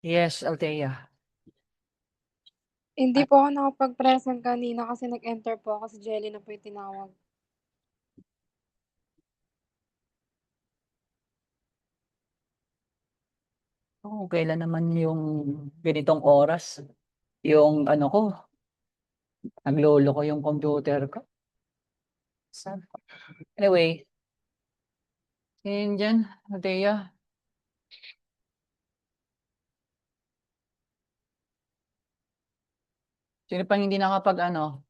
Yes, Althea. Hindi At po ako nakapag-present kanina kasi nag-enter po ako, si Jelly na po yung tinawag. kailan naman yung ganitong oras? Yung ano ko, naglolo ko yung computer ko. Saan? Anyway, yun dyan, Althea. Sino pang hindi nakapag ano?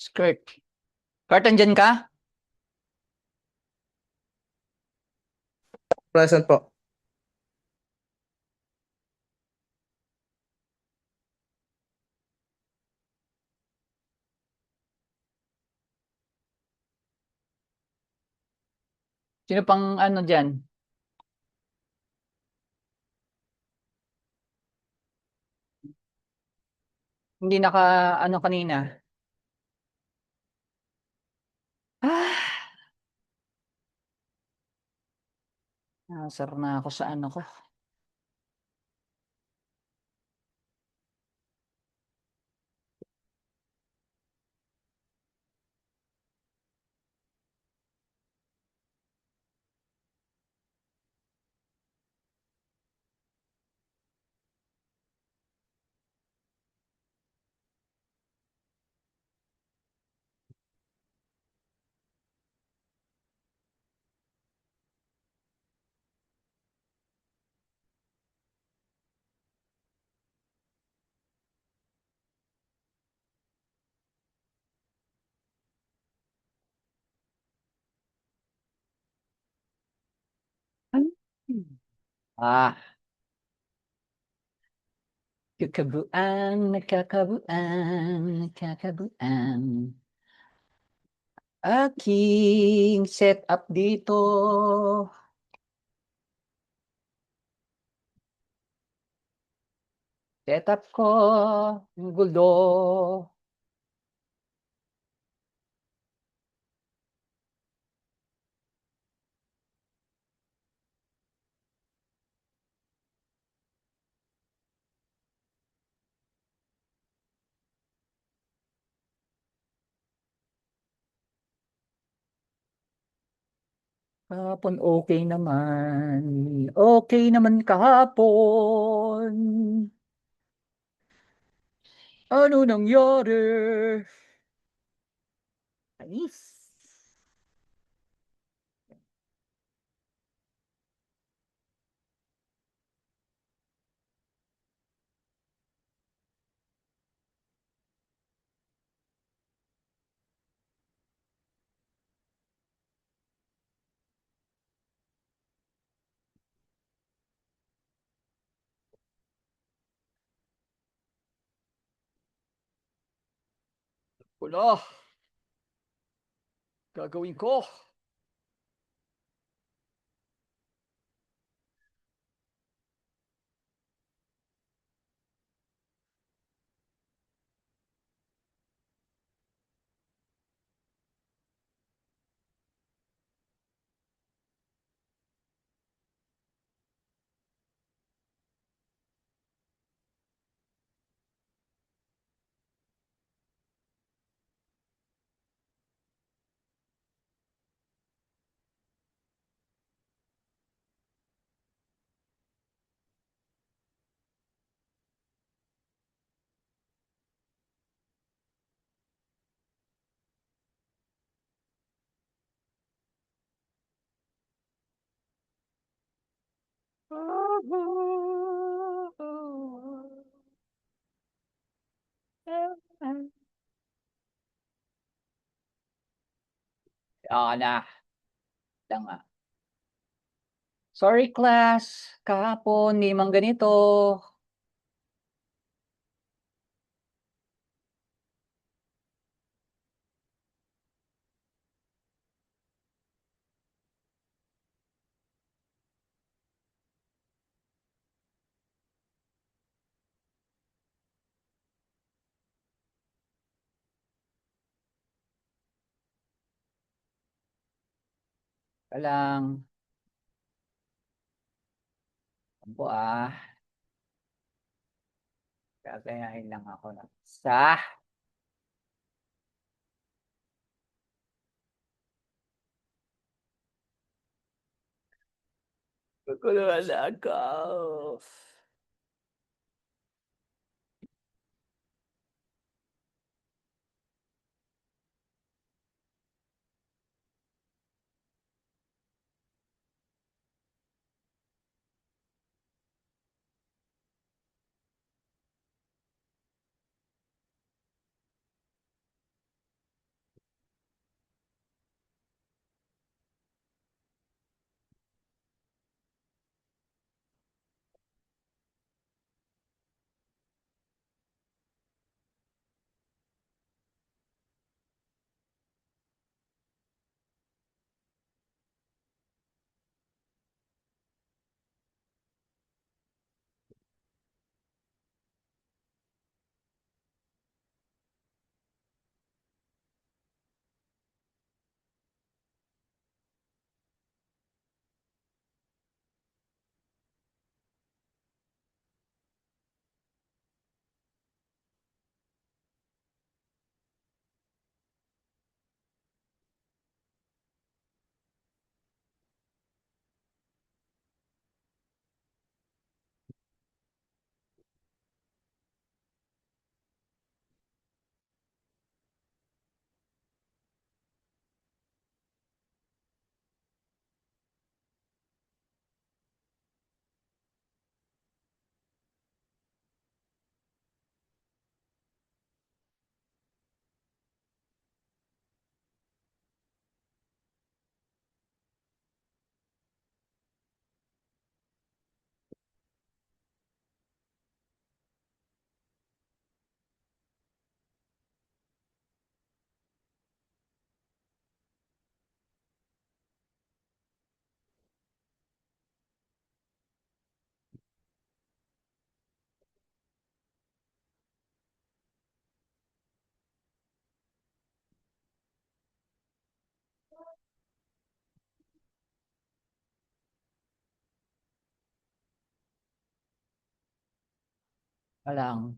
Skirt. Kurt, andyan ka? Present po. Sino pang ano dyan? Hindi naka ano kanina? Ah, nasar na ako sa ano ko. Ano? Ah, kakabuan, nakakabuan, nakakabuan. Aking setup dito. Setup ko, yung gulo. Kahapon okay naman. Okay naman kahapon. Ano nangyari? Anis. Wala. Gagawin ko. Ah, na. Tanga. Sorry class. Kahapon, hindi man ganito. Lang. Ako gagayahin lang ako ng isa. Gaguluhan na ako.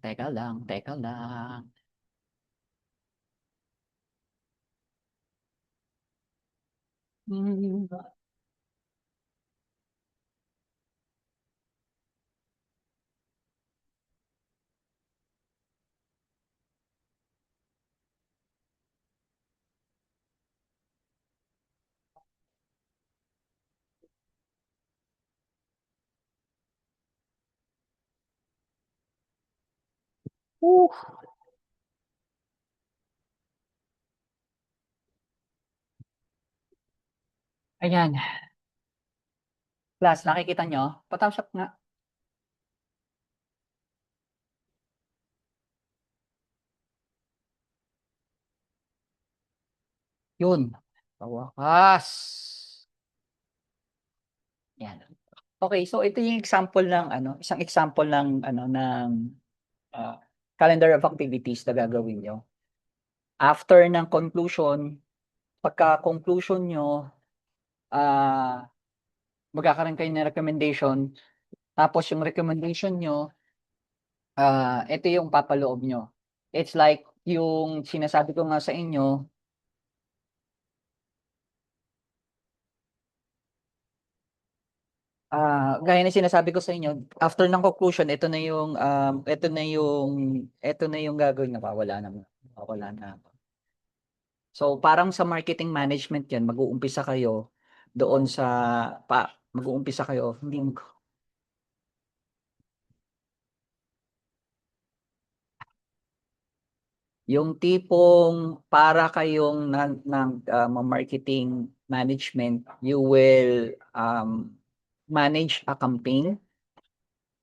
Teka lang, teka lang. Hmm. Uh, Ayan, class, nakikita nyo? Patapos nga. Yun. Sa wakas. Yan. Okay, so ito yung example ng isang example ng ah, calendar of activities na gagawin nyo. After ng conclusion, pagka-conclusion nyo, ah, magkakaroon kayo ng recommendation. Tapos yung recommendation nyo, ito yung papaloob nyo. It's like yung sinasabi ko nga sa inyo, gaya na sinasabi ko sa inyo, after ng conclusion, ito na yung gagawin. Nawawala na. Nawawala na. So parang sa marketing management 'yan, mag-uumpisa kayo doon sa mag-uumpisa kayo, hindi yung tipong para kayong marketing management, you will manage a campaign.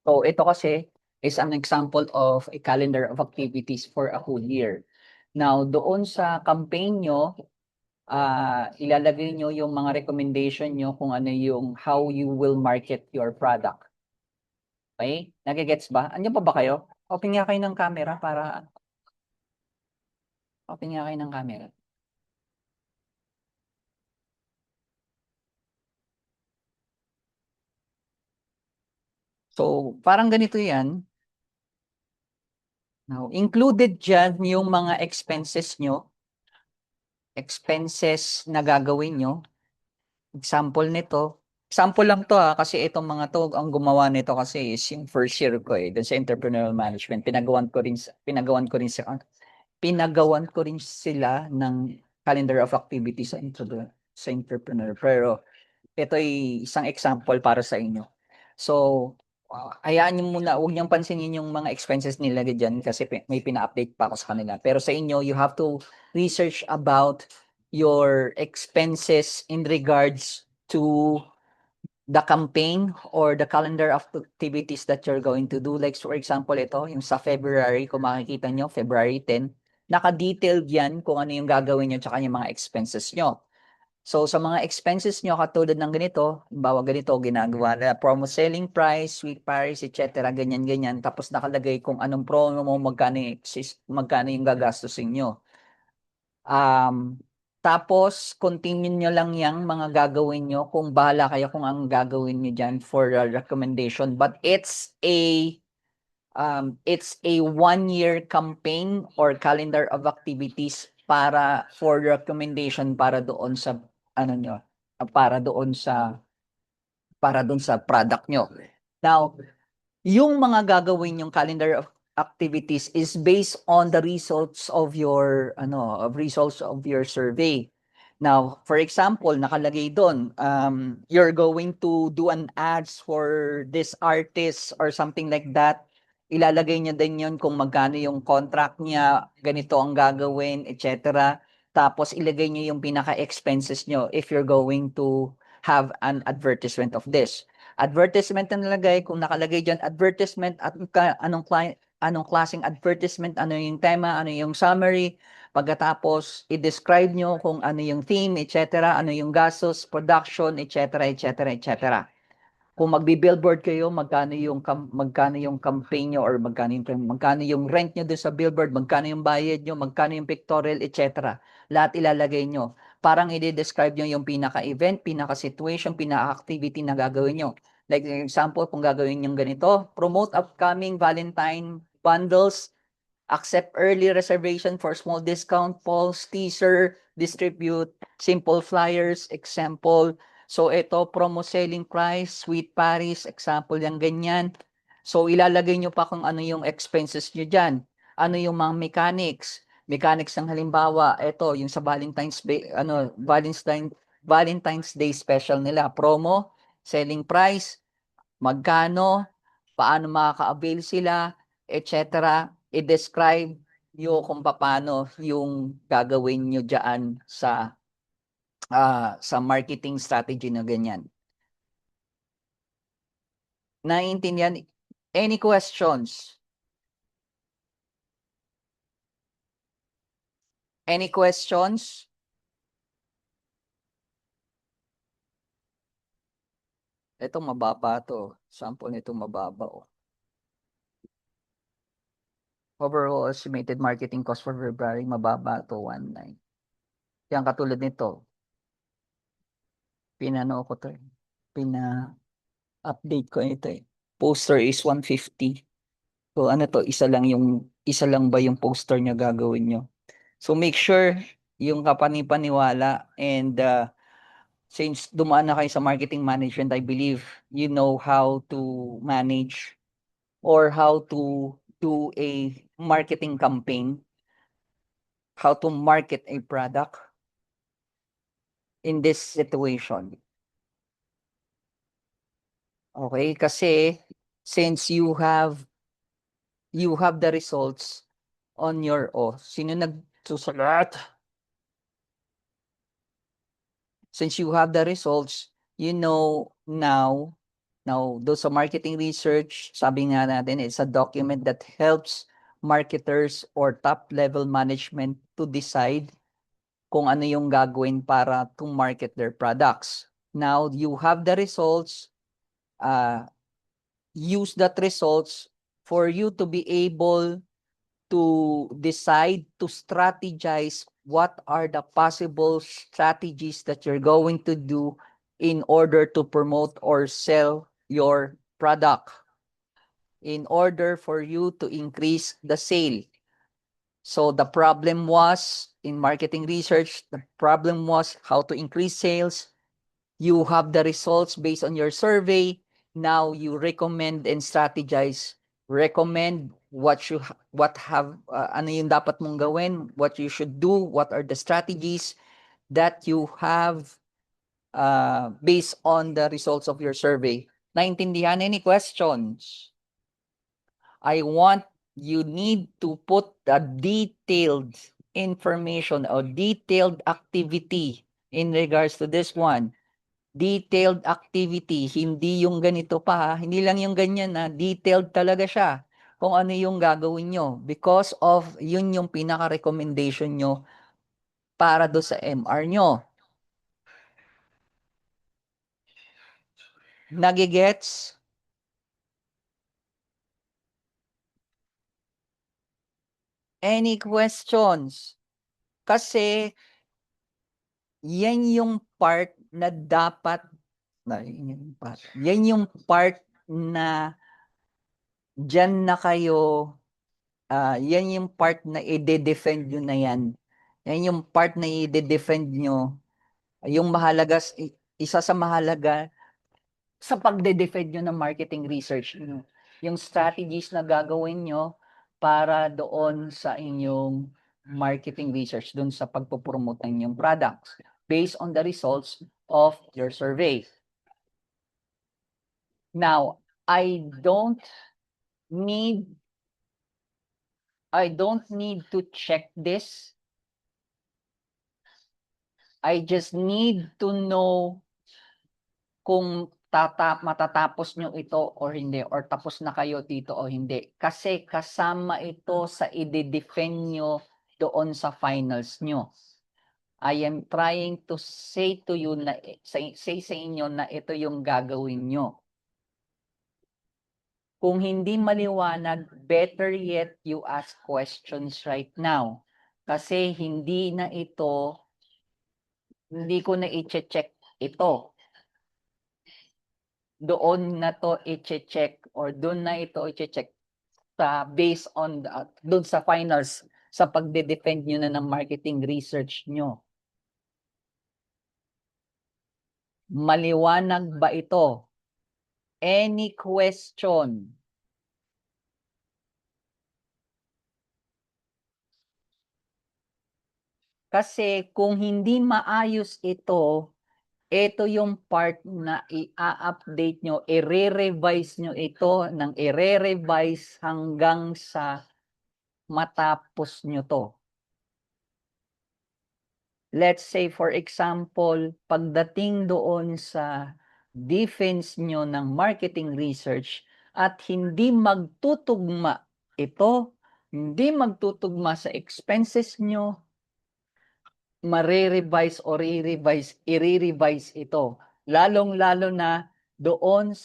So ito kasi is an example of a calendar of activities for a whole year. Now, doon sa campaign nyo, ilalagay nyo yung mga recommendation nyo kung ano yung how you will market your product. Okay? Nagigets ba? Andiyan pa ba kayo? Open nga kayo ng camera para open nga kayo ng camera. So, parang ganito yan. Now, included dyan yung mga expenses nyo, expenses na gagawin nyo. Example nito, example lang to kasi itong mga to, ang gumawa nito kasi is yung first year ko dun sa entrepreneurial management. Pinagawan ko rin sila ng calendar of activities sa entrepreneur. Pero ito ay isang example para sa inyo. So, hayaan niyo muna, huwag niyong pansinin yung mga expenses nila diyan kasi may pina-update pa ako sa kanila. Pero sa inyo, you have to research about your expenses in regards to the campaign or the calendar of activities that you're going to do. Like for example, ito, yung sa February, kung makikita nyo, February 10, naka-detailed yan kung ano yung gagawin nyo tsaka yung mga expenses nyo. So sa mga expenses nyo katulad ng ganito, bawa ganito ginagawa na promo selling price, week price, etc. ganyan-ganyan. Tapos nakalagay kung anong promo mo, magkano yung gagastusin nyo. Tapos continue nyo lang yang mga gagawin nyo kung bahala kayo kung ang gagawin nyo dyan for a recommendation. But it's a 1-year campaign or calendar of activities para for recommendation para doon sa ano nyo, para doon sa product nyo. Now, yung mga gagawin yung calendar of activities is based on the results of your survey. Now, for example, nakalagay doon, you're going to do an ads for this artist or something like that. Ilalagay niya din yun kung magkano yung contract niya, ganito ang gagawin, etc. Tapos ilagay niyo yung pinaka-expenses niyo if you're going to have an advertisement of this. Advertisement na nalagay, kung nakalagay dyan, advertisement at anong klaseng advertisement, ano yung tema, ano yung summary, pagkatapos i-describe nyo kung ano yung theme, etc., ano yung gastos, production, etc., etc., etc. Kung magbi-billboard kayo, magkano yung campaign nyo or magkano yung rent nyo doon sa billboard, magkano yung bayad nyo, magkano yung pictorial, etc. Lahat ilalagay nyo. Parang i-describe nyo yung pinaka-event, pinaka-situation, pinaka-activity na gagawin nyo. Like example, kung gagawin nyo ganito, promote upcoming Valentine bundles, accept early reservation for small discount, polls, teaser, distribute, simple flyers, example. So ito, promo selling price, sweet Paris, example yung ganyan. So ilalagay nyo pa kung ano yung expenses nyo dyan. Ano yung mga mechanics. Mechanics ng halimbawa, ito, yung sa Valentine's Day special nila. Promo, selling price, magkano, paano makaka-avail sila, etc. I-describe nyo kung paano yung gagawin nyo dyan sa marketing strategy na ganyan. Naiintindihan? Any questions? Any questions? Ito mababa to. Sample nito mababa. Overall estimated marketing cost for February, mababa to 1.9. Yan katulad nito. Pinano ko to. Pina-update ko ito Poster is 150. So ano to, isa lang ba yung poster niya gagawin nyo? So make sure yung kapanipaniwala and since dumaan na kayo sa marketing management, I believe you know how to manage or how to do a marketing campaign, how to market a product in this situation. Okay? Kasi since you have the results on your sino nagsusulat? Since you have the results, you know now those sa marketing research, sabi nga natin, it's a document that helps marketers or top level management to decide kung ano yung gagawin para to market their products. Now, you have the results, use that results for you to be able to decide to strategize what are the possible strategies that you're going to do in order to promote or sell your product. in order for you to increase the sale. So the problem was in marketing research, the problem was how to increase sales. You have the results based on your survey. Now you recommend and strategize. Recommend what ano yung dapat mong gawin, what you should do, what are the strategies that you have based on the results of your survey. Naintindihan? Any questions? You need to put the detailed information or detailed activity in regards to this one. Detailed activity, hindi yung ganito pa, hindi lang yung ganyan na detailed talaga siya kung ano yung gagawin nyo because of yun yung pinaka-recommendation nyo para do sa MR nyo. Nagigets? Any questions? Kasi yan yung part na dapat yan yung part na dyan na kayo yan yung part na i-defend nyo na yan. Yan yung part na i-defend nyo. Yung mahalaga, isa sa mahalaga sa pagde-defend nyo ng marketing research nyo. Yung strategies na gagawin nyo para doon sa inyong marketing research, doon sa pagpopromote ng inyong products based on the results of your survey. Now, I don't need to check this. I just need to know kung matatapos nyo ito or hindi, or tapos na kayo dito o hindi. Kasi kasama ito sa i-defend nyo doon sa finals nyo. I am trying to say to you na say sa inyo na ito yung gagawin nyo. Kung hindi maliwanag, better yet you ask questions right now. Kasi hindi ko na i-check ito. Doon na to i-check or doon na ito i-check sa based on doon sa finals sa pagde-defend nyo na ng marketing research nyo. Maliwanag ba ito? Any question? Kasi kung hindi maayos ito yung part na i-update nyo, i-revise nyo ito ng i-revise hanggang sa matapos nyo to. Let's say for example, pagdating doon sa defense nyo ng marketing research at hindi magtutugma ito, hindi magtutugma sa expenses nyo, mare-revise o i-revise ito. Lalong-lalo na doon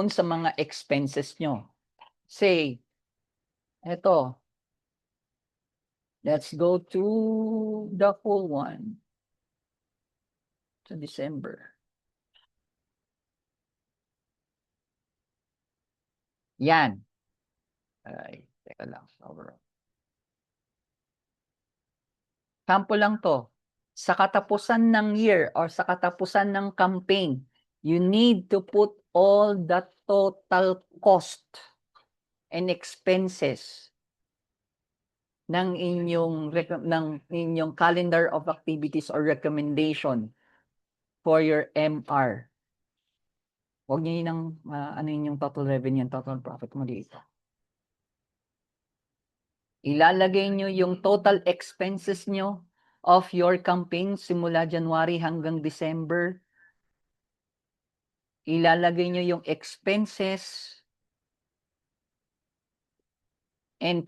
sa mga expenses nyo. Say, ito, let's go to the full one. To December. Yan. Ay, teka lang. Overall. Sample lang to. Sa katapusan ng year or sa katapusan ng campaign, you need to put all the total cost and expenses ng inyong calendar of activities or recommendation for your MR. Huwag niyo yun ano yung total revenue and total profit mo dito. Ilalagay nyo yung total expenses nyo of your campaign simula January hanggang December. Ilalagay nyo yung expenses and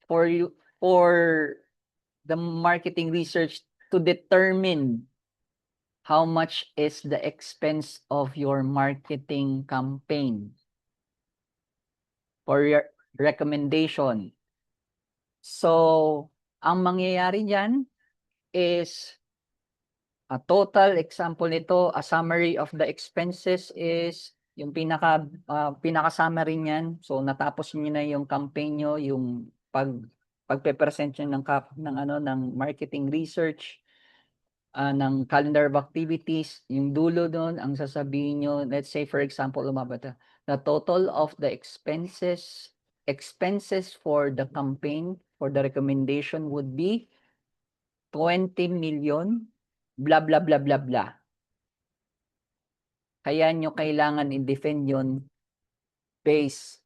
for the marketing research to determine how much is the expense of your marketing campaign for your recommendation. So, ang mangyayari dyan is a total example nito, a summary of the expenses is Yung pinaka-summary niyan. So natapos niyo na yung campaign niyo, yung pagpe-present niyo ng marketing research, ng calendar of activities. Yung dulo doon, ang sasabihin niyo, let's say for example, the total of the expenses for the campaign, for the recommendation would be 20 million, blah blah blah blah blah. Kaya nyo kailangan i-defend yun based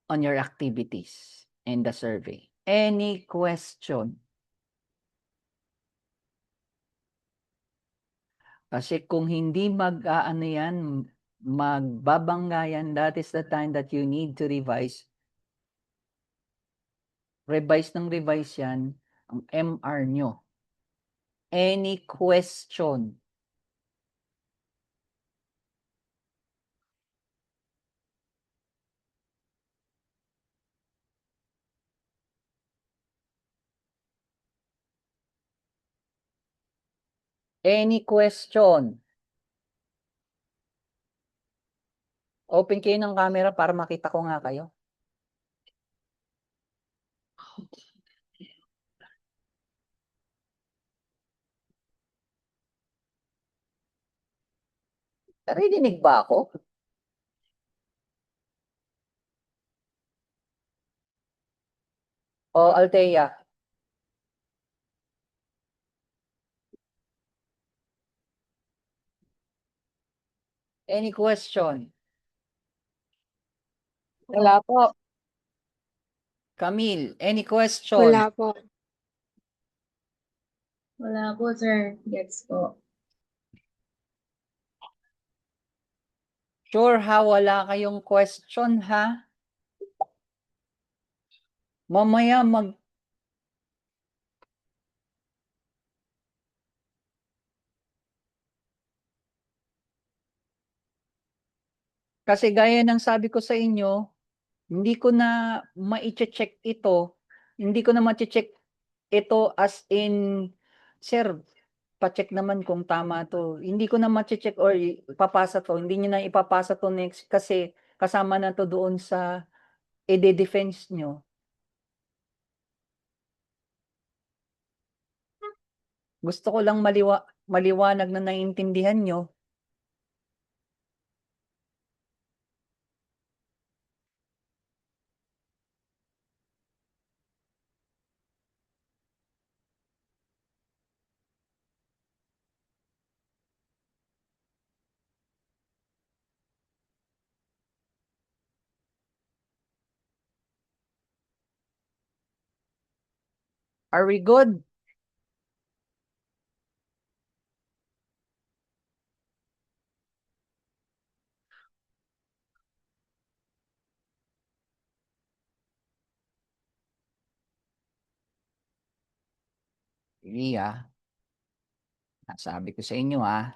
on your activities in the survey. Any question? Kasi kung hindi mag-aano yan, magbabangga yan, that is the time that you need to revise. Revise ng revise yan, ang MR nyo. Any question? Any question? Open kayo ng camera para makita ko nga kayo. Narinig ba ako? O Althea? Any question? Wala po. Camille, any question? Wala po. Wala po, sir. Gets po. Sure ha, wala kayong question ha? Mamaya kasi gaya ng sabi ko sa inyo, hindi ko na ma-check ito. Hindi ko na ma-check ito as in, sir, pa-check naman kung tama to. Hindi ko na ma-check or ipapasa to. Hindi niyo na ipapasa to next kasi kasama na to doon sa ide-defense nyo. Gusto ko lang maliwanag na naiintindihan nyo. Are we good? Iya. Sabi ko sa inyo wala.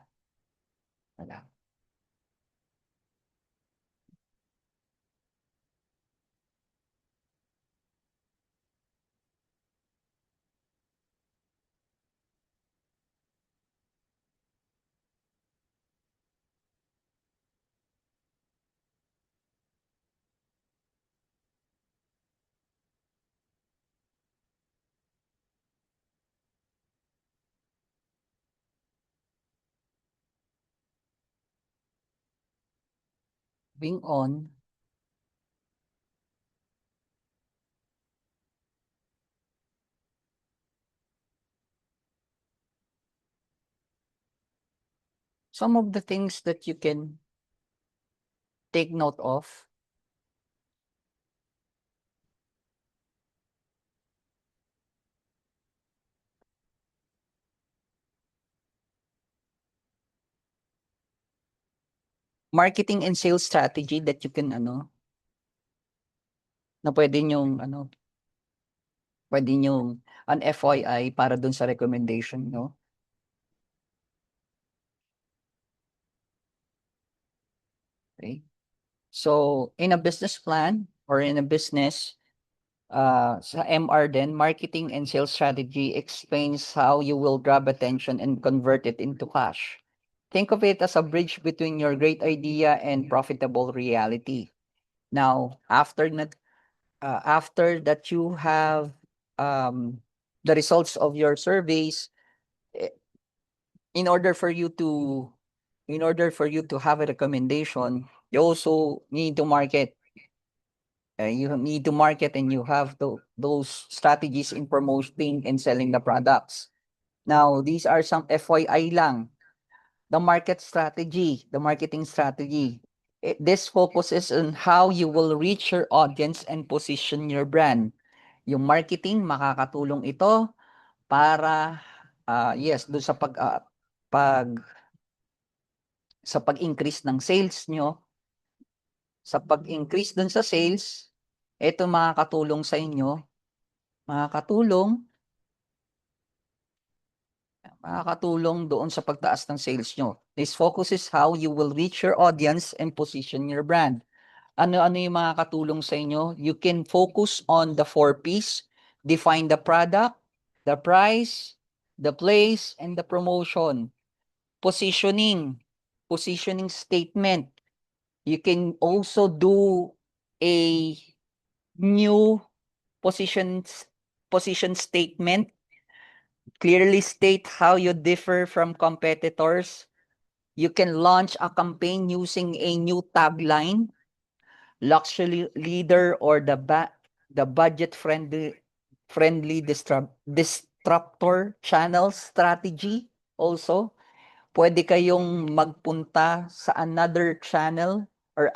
Moving on. Some of the things that you can take note of. Marketing and sales strategy that you can na pwede nyong pwede nyong an FYI para dun sa recommendation nyo. Okay. So, in a business plan or in a business, sa MR din, marketing and sales strategy explains how you will grab attention and convert it into cash. think of it as a bridge between your great idea and profitable reality. Now, after that you have the results of your surveys, eh, in order for you to have a recommendation, you also need to market. You need to market, and you have those strategies in promoting and selling the products. Now, these are some FYI lang. The marketing strategy. This focuses on how you will reach your audience and position your brand. Yung marketing, makakatulong ito para, yes, doon sa pag-increase ng sales nyo. Sa pag-increase dun sa sales, ito makakatulong sa inyo, makakatulong doon sa pagtaas ng sales nyo. This focuses how you will reach your audience and position your brand. Ano-ano yung makakatulong sa inyo? You can focus on the 4 Ps, define the product, the price, the place, and the promotion. Positioning statement. You can also do a new position statement. Clearly state how you differ from competitors. You can launch a campaign using a new tagline, luxury leader, or the budget friendly disruptor channel strategy. Also, pwede kayong magpunta sa another channel or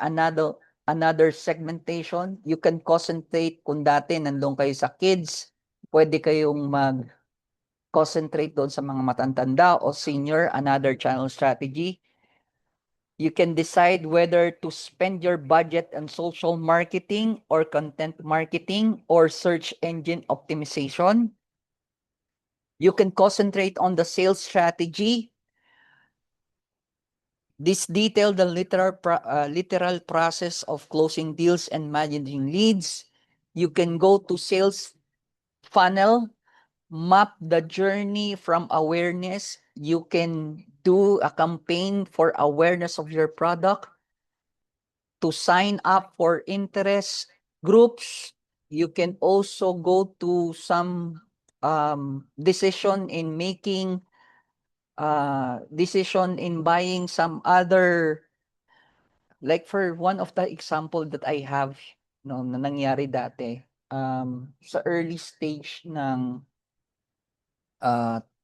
another segmentation. You can concentrate. Kung dati nandun kayo sa kids, pwede kayong concentrate doon sa mga matatanda o senior, another channel strategy. You can decide whether to spend your budget on social marketing or content marketing or search engine optimization. You can concentrate on the sales strategy. This detail the literal process of closing deals and managing leads. You can go to sales funnel, map the journey from awareness. You can do a campaign for awareness of your product, to sign up for interest groups. You can also go to some decision in buying some other, like for one of the example that I have no na nangyari dati sa early stage ng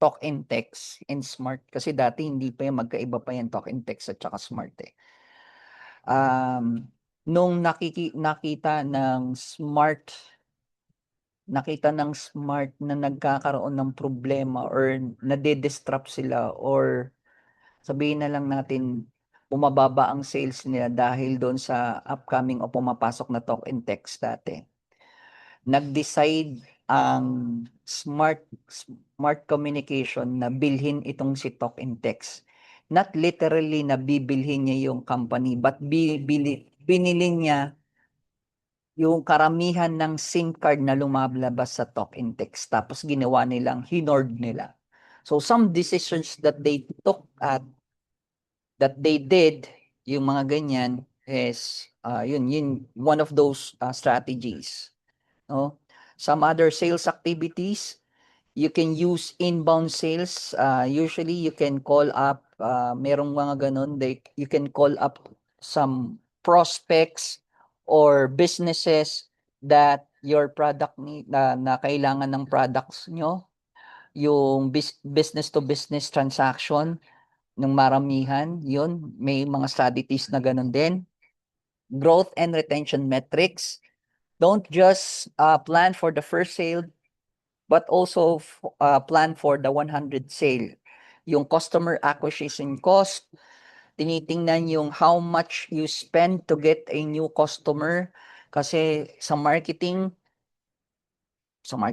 talk and text and smart, kasi dati hindi pa yan, magkaiba pa yan, talk and text at saka smart eh. Nung nakita ng smart na nagkakaroon ng problema or nade-disrupt sila, or sabihin na lang natin bumababa ang sales nila dahil doon sa upcoming o pumapasok na talk and text dati. Nag-decide ang smart communication na bilhin itong si talk and text. Not literally na bibilhin niya yung company, but binili niya yung karamihan ng SIM card na lumalabas sa talk and text. Tapos ginawa nilang hinord nila. So some decisions that they took that they did, yung mga ganyan, is yun one of those strategies. No? Some other sales activities, you can use inbound sales. Usually you can call up, merong mga ganun, you can call up some prospects or businesses that your product na kailangan ng products nyo, yung business to business transaction ng maramihan, yun, may mga strategies na ganun din. Growth and retention metrics. Don't just plan for the first sale, but also plan for the 100 sale. Yung customer acquisition cost, tinitingnan yung how much you spend to get a new customer. Kasi sa marketing,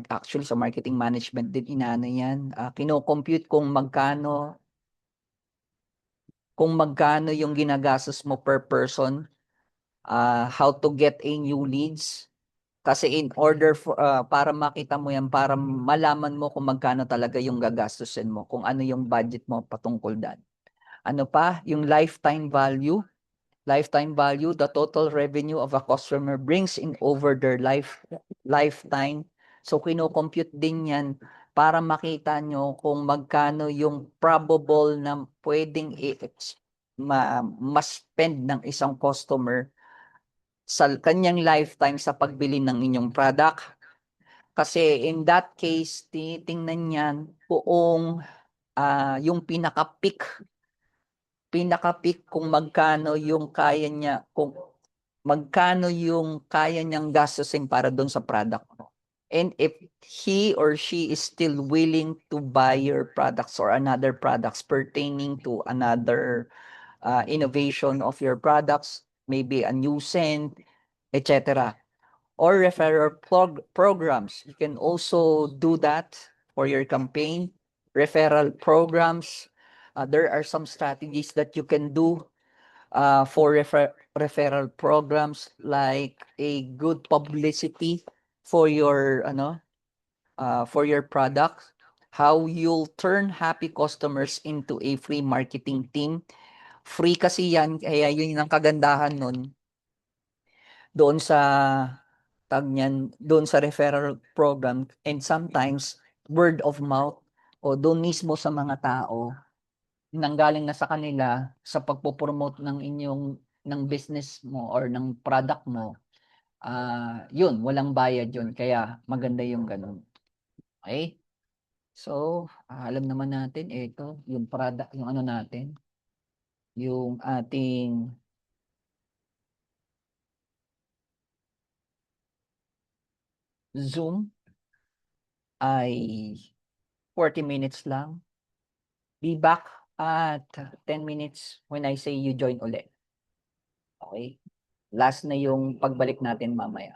actually sa marketing management din inaano yan. Kino-compute kung magkano yung ginagastos mo per person, how to get a new leads. Kasi in order for para makita mo yan, para malaman mo kung magkano talaga yung gagastusin mo, kung ano yung budget mo patungkol dyan. Ano pa, yung lifetime value. Lifetime value, the total revenue of a customer brings in over their lifetime. So kino-compute din yan para makita nyo kung magkano yung probable na pwedeng ma-spend ng isang customer sa kanyang lifetime sa pagbili ng inyong product. Kasi in that case, titingnan niyan kung yung pinaka-peak kung magkano yung kaya niya, kung magkano yung kaya niyang gastusin para doon sa product mo. And if he or she is still willing to buy your products or another products pertaining to another innovation of your products, maybe a new scent, etc. Or referral programs. You can also do that for your campaign. Referral programs. There are some strategies that you can do for referral programs, like a good publicity for your for your product, how you'll turn happy customers into a free marketing team. Free kasi yan, kaya yun ang kagandahan nun doon sa doon sa referral program, and sometimes word of mouth o doon mismo sa mga tao nanggaling na sa kanila sa pagpo-promote ng inyong ng business mo or ng product mo. Yun, walang bayad yun, kaya maganda yung ganun. Okay? So, alam naman natin ito, yung product, yung ano natin, yung ating Zoom ay 40 minutes lang. Be back at 10 minutes when I say you join ulit. Okay? Last na yung pagbalik natin mamaya.